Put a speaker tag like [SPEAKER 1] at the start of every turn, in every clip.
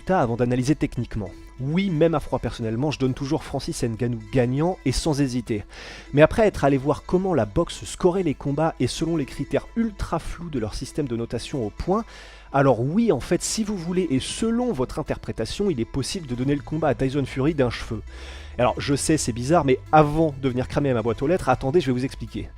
[SPEAKER 1] résultats avant d'analyser techniquement. Oui, même à froid personnellement, je donne toujours Francis Ngannou gagnant et sans hésiter. Mais après être allé voir comment la boxe scorait les combats et selon les critères ultra flous de leur système de notation au point, alors oui, en fait, si vous voulez et selon votre interprétation, il est possible de donner le combat à Tyson Fury d'un cheveu. Alors je sais, c'est bizarre, mais avant de venir cramer ma boîte aux lettres, attendez, je vais vous expliquer.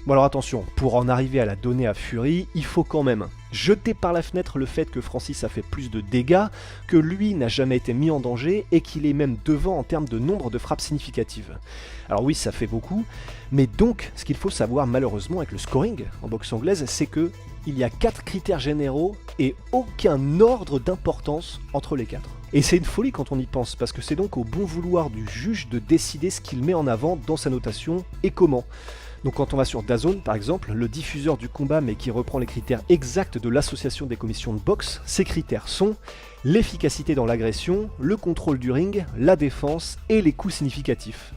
[SPEAKER 1] Bon alors attention, pour en arriver à la donner à Fury, il faut quand même jeter par la fenêtre le fait que Francis a fait plus de dégâts, que lui n'a jamais été mis en danger et qu'il est même devant en termes de nombre de frappes significatives. Alors oui, ça fait beaucoup, mais donc ce qu'il faut savoir malheureusement avec le scoring en boxe anglaise, c'est que il y a 4 critères généraux et aucun ordre d'importance entre les 4. Et c'est une folie quand on y pense, parce que c'est donc au bon vouloir du juge de décider ce qu'il met en avant dans sa notation et comment. Donc quand on va sur DAZN par exemple, le diffuseur du combat mais qui reprend les critères exacts de l'association des commissions de boxe, ces critères sont l'efficacité dans l'agression, le contrôle du ring, la défense et les coups significatifs.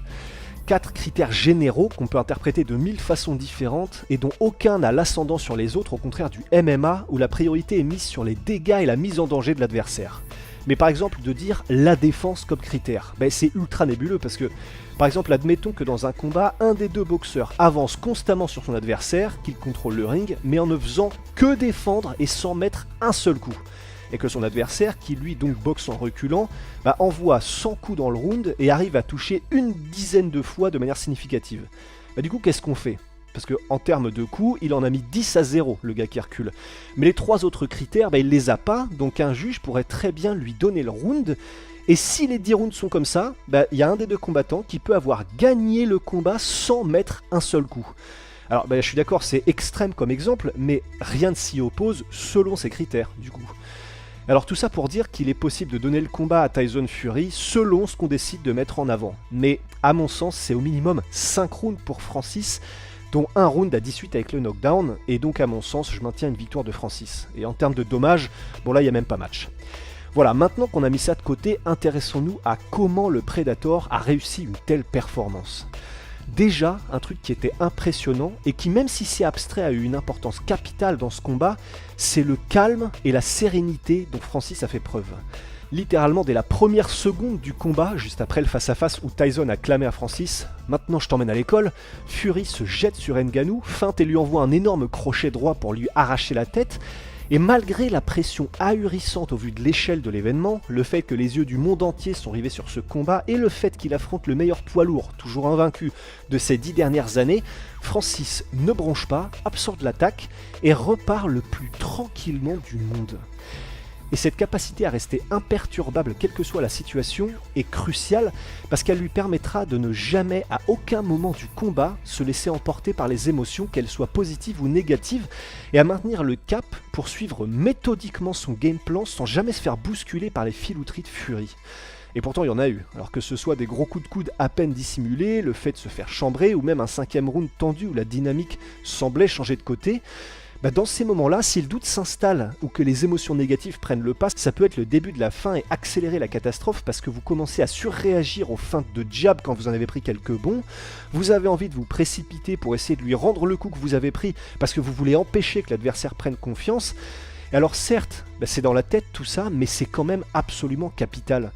[SPEAKER 1] 4 critères généraux qu'on peut interpréter de 1000 façons différentes et dont aucun n'a l'ascendant sur les autres, au contraire du MMA où la priorité est mise sur les dégâts et la mise en danger de l'adversaire. Mais par exemple de dire la défense comme critère, c'est ultra nébuleux parce que par exemple admettons que dans un combat, un des deux boxeurs avance constamment sur son adversaire, qu'il contrôle le ring, mais en ne faisant que défendre et sans mettre un seul coup. Et que son adversaire, qui lui donc boxe en reculant, envoie 100 coups dans le round et arrive à toucher une dizaine de fois de manière significative. Du coup, qu'est-ce qu'on fait ? Parce qu'en termes de coups, il en a mis 10-0, le gars qui recule. Mais les 3 autres critères, il les a pas, donc un juge pourrait très bien lui donner le round. Et si les 10 rounds sont comme ça, il y a un des deux combattants qui peut avoir gagné le combat sans mettre un seul coup. Alors je suis d'accord, c'est extrême comme exemple, mais rien ne s'y oppose selon ces critères, du coup. Alors tout ça pour dire qu'il est possible de donner le combat à Tyson Fury selon ce qu'on décide de mettre en avant. Mais à mon sens, c'est au minimum 5 rounds pour Francis, dont un round à 18 avec le knockdown, et donc à mon sens, je maintiens une victoire de Francis. Et en termes de dommages, là il n'y a même pas match. Voilà, maintenant qu'on a mis ça de côté, intéressons-nous à comment le Predator a réussi une telle performance. Déjà, un truc qui était impressionnant, et qui même si c'est abstrait a eu une importance capitale dans ce combat, c'est le calme et la sérénité dont Francis a fait preuve. Littéralement dès la première seconde du combat, juste après le face-à-face où Tyson a clamé à Francis « Maintenant je t'emmène à l'école », Fury se jette sur Ngannou, feinte et lui envoie un énorme crochet droit pour lui arracher la tête. Et malgré la pression ahurissante au vu de l'échelle de l'événement, le fait que les yeux du monde entier sont rivés sur ce combat et le fait qu'il affronte le meilleur poids lourd, toujours invaincu, de ces 10 dernières années, Francis ne bronche pas, absorbe l'attaque et repart le plus tranquillement du monde. Et cette capacité à rester imperturbable quelle que soit la situation est cruciale parce qu'elle lui permettra de ne jamais à aucun moment du combat se laisser emporter par les émotions, qu'elles soient positives ou négatives, et à maintenir le cap pour suivre méthodiquement son game plan sans jamais se faire bousculer par les filouteries de Fury. Et pourtant il y en a eu, alors que ce soit des gros coups de coude à peine dissimulés, le fait de se faire chambrer ou même un 5e round tendu où la dynamique semblait changer de côté. Dans ces moments-là, si le doute s'installe ou que les émotions négatives prennent le pas, ça peut être le début de la fin et accélérer la catastrophe parce que vous commencez à surréagir aux feintes de jab quand vous en avez pris quelques bons, vous avez envie de vous précipiter pour essayer de lui rendre le coup que vous avez pris parce que vous voulez empêcher que l'adversaire prenne confiance. Et alors certes, c'est dans la tête tout ça, mais c'est quand même absolument capital.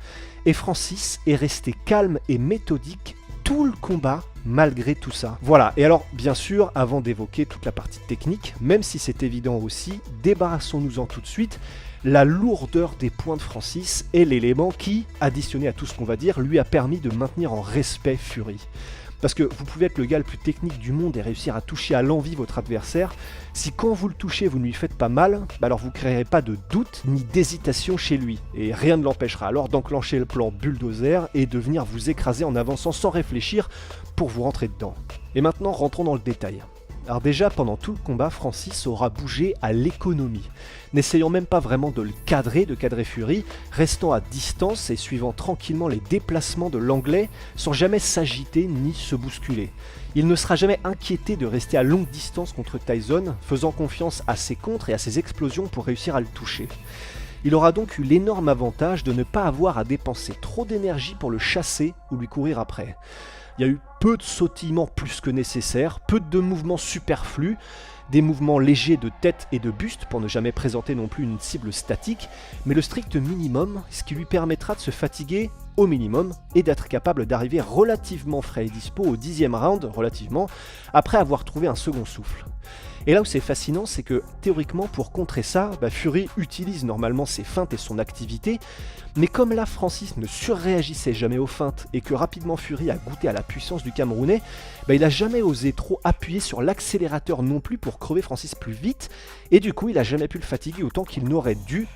[SPEAKER 1] Et Francis est resté calme et méthodique tout le combat malgré tout ça. Voilà, et alors bien sûr, avant d'évoquer toute la partie technique, même si c'est évident aussi, débarrassons-nous-en tout de suite, la lourdeur des points de Francis est l'élément qui, additionné à tout ce qu'on va dire, lui a permis de maintenir en respect Fury. Parce que vous pouvez être le gars le plus technique du monde et réussir à toucher à l'envi votre adversaire, si quand vous le touchez vous ne lui faites pas mal, alors vous ne créerez pas de doute ni d'hésitation chez lui, et rien ne l'empêchera alors d'enclencher le plan bulldozer et de venir vous écraser en avançant sans réfléchir pour vous rentrer dedans. Et maintenant rentrons dans le détail. Alors déjà, pendant tout le combat, Francis aura bougé à l'économie, n'essayant même pas vraiment de cadrer Fury, restant à distance et suivant tranquillement les déplacements de l'anglais sans jamais s'agiter ni se bousculer. Il ne sera jamais inquiété de rester à longue distance contre Tyson, faisant confiance à ses contres et à ses explosions pour réussir à le toucher. Il aura donc eu l'énorme avantage de ne pas avoir à dépenser trop d'énergie pour le chasser ou lui courir après. Il y a eu peu de sautillements plus que nécessaire, peu de mouvements superflus, des mouvements légers de tête et de buste pour ne jamais présenter non plus une cible statique, mais le strict minimum, ce qui lui permettra de se fatiguer au minimum et d'être capable d'arriver relativement frais et dispo au 10e round, relativement, après avoir trouvé un second souffle. Et là où c'est fascinant, c'est que théoriquement, pour contrer ça, Fury utilise normalement ses feintes et son activité, mais comme là Francis ne surréagissait jamais aux feintes et que rapidement Fury a goûté à la puissance du Camerounais, il n'a jamais osé trop appuyer sur l'accélérateur non plus pour crever Francis plus vite, et du coup il n'a jamais pu le fatiguer autant qu'il n'aurait dû.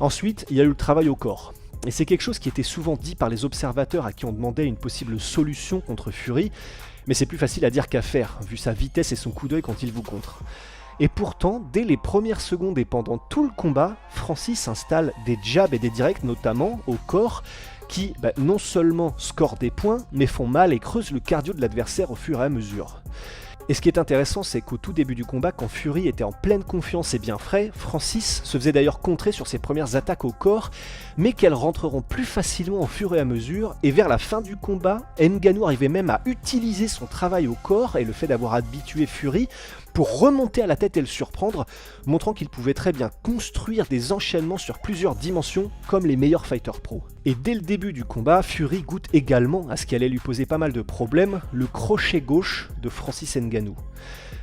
[SPEAKER 1] Ensuite, il y a eu le travail au corps. Et c'est quelque chose qui était souvent dit par les observateurs à qui on demandait une possible solution contre Fury, mais c'est plus facile à dire qu'à faire, vu sa vitesse et son coup d'œil quand il vous contre. Et pourtant, dès les premières secondes et pendant tout le combat, Francis installe des jabs et des directs, notamment au corps, qui non seulement scorent des points, mais font mal et creusent le cardio de l'adversaire au fur et à mesure. Et ce qui est intéressant, c'est qu'au tout début du combat, quand Fury était en pleine confiance et bien frais, Francis se faisait d'ailleurs contrer sur ses premières attaques au corps, mais qu'elles rentreront plus facilement au fur et à mesure, et vers la fin du combat, Ngannou arrivait même à utiliser son travail au corps et le fait d'avoir habitué Fury pour remonter à la tête et le surprendre, montrant qu'il pouvait très bien construire des enchaînements sur plusieurs dimensions comme les meilleurs fighters pro. Et dès le début du combat, Fury goûte également à ce qui allait lui poser pas mal de problèmes, le crochet gauche de Francis Ngannou.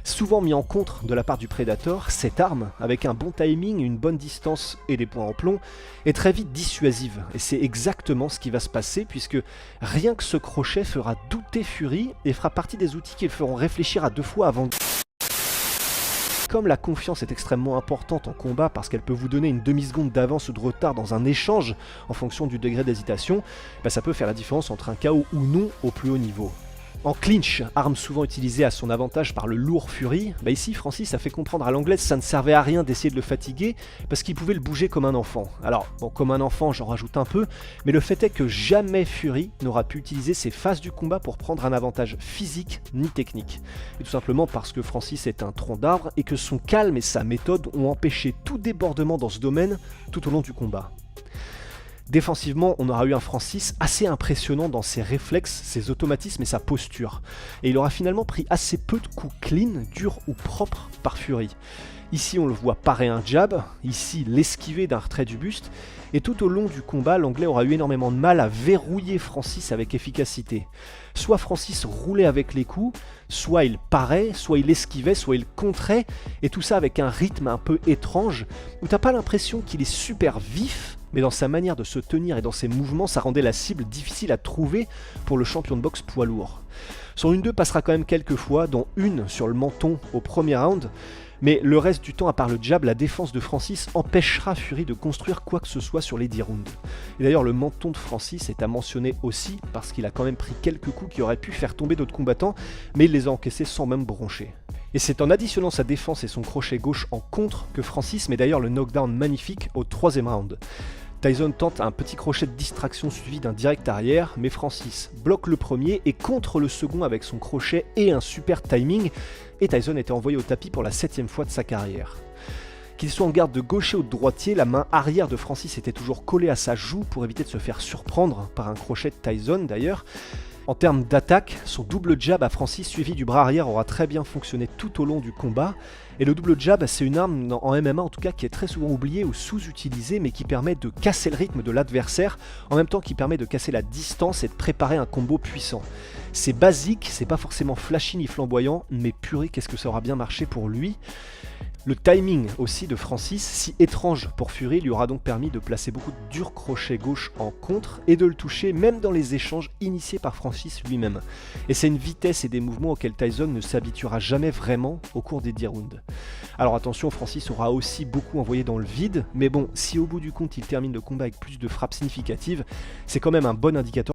[SPEAKER 1] Souvent mis en contre de la part du Predator, cette arme, avec un bon timing, une bonne distance et des points en plomb, est très vite dissuasive. Et c'est exactement ce qui va se passer, puisque rien que ce crochet fera douter Fury et fera partie des outils qui le feront réfléchir à deux fois avant de... Comme la confiance est extrêmement importante en combat parce qu'elle peut vous donner une demi-seconde d'avance ou de retard dans un échange en fonction du degré d'hésitation, ça peut faire la différence entre un KO ou non au plus haut niveau. En clinch, arme souvent utilisée à son avantage par le lourd Fury, ici Francis a fait comprendre à l'anglaise que ça ne servait à rien d'essayer de le fatiguer parce qu'il pouvait le bouger comme un enfant. Alors, comme un enfant j'en rajoute un peu, mais le fait est que jamais Fury n'aura pu utiliser ses phases du combat pour prendre un avantage physique ni technique. Et tout simplement parce que Francis est un tronc d'arbre et que son calme et sa méthode ont empêché tout débordement dans ce domaine tout au long du combat. Défensivement, on aura eu un Francis assez impressionnant dans ses réflexes, ses automatismes et sa posture. Et il aura finalement pris assez peu de coups clean, durs ou propres par Fury. Ici on le voit parer un jab, ici l'esquiver d'un retrait du buste, et tout au long du combat, l'anglais aura eu énormément de mal à verrouiller Francis avec efficacité. Soit Francis roulait avec les coups, soit il parait, soit il esquivait, soit il contrait, et tout ça avec un rythme un peu étrange, où t'as pas l'impression qu'il est super vif, mais dans sa manière de se tenir et dans ses mouvements, ça rendait la cible difficile à trouver pour le champion de boxe poids lourd. Son 1-2 passera quand même quelques fois, dont une sur le menton au premier round, mais le reste du temps, à part le jab, la défense de Francis empêchera Fury de construire quoi que ce soit sur les 10 rounds. Et d'ailleurs, le menton de Francis est à mentionner aussi, parce qu'il a quand même pris quelques coups qui auraient pu faire tomber d'autres combattants, mais il les a encaissés sans même broncher. Et c'est en additionnant sa défense et son crochet gauche en contre que Francis met d'ailleurs le knockdown magnifique au 3e round. Tyson tente un petit crochet de distraction suivi d'un direct arrière, mais Francis bloque le premier et contre le second avec son crochet et un super timing, et Tyson était envoyé au tapis pour la 7e fois de sa carrière. Qu'il soit en garde de gaucher ou de droitier, la main arrière de Francis était toujours collée à sa joue pour éviter de se faire surprendre par un crochet de Tyson d'ailleurs. En termes d'attaque, son double jab à Francis suivi du bras arrière aura très bien fonctionné tout au long du combat. Et le double jab, c'est une arme en MMA en tout cas qui est très souvent oubliée ou sous-utilisée, mais qui permet de casser le rythme de l'adversaire, en même temps qui permet de casser la distance et de préparer un combo puissant. C'est basique, c'est pas forcément flashy ni flamboyant, mais purée, qu'est-ce que ça aura bien marché pour lui. Le timing aussi de Francis, si étrange pour Fury, lui aura donc permis de placer beaucoup de durs crochets gauche en contre et de le toucher même dans les échanges initiés par Francis lui-même. Et c'est une vitesse et des mouvements auxquels Tyson ne s'habituera jamais vraiment au cours des 10 rounds. Alors attention, Francis aura aussi beaucoup envoyé dans le vide, mais bon, si au bout du compte il termine le combat avec plus de frappes significatives, c'est quand même un bon indicateur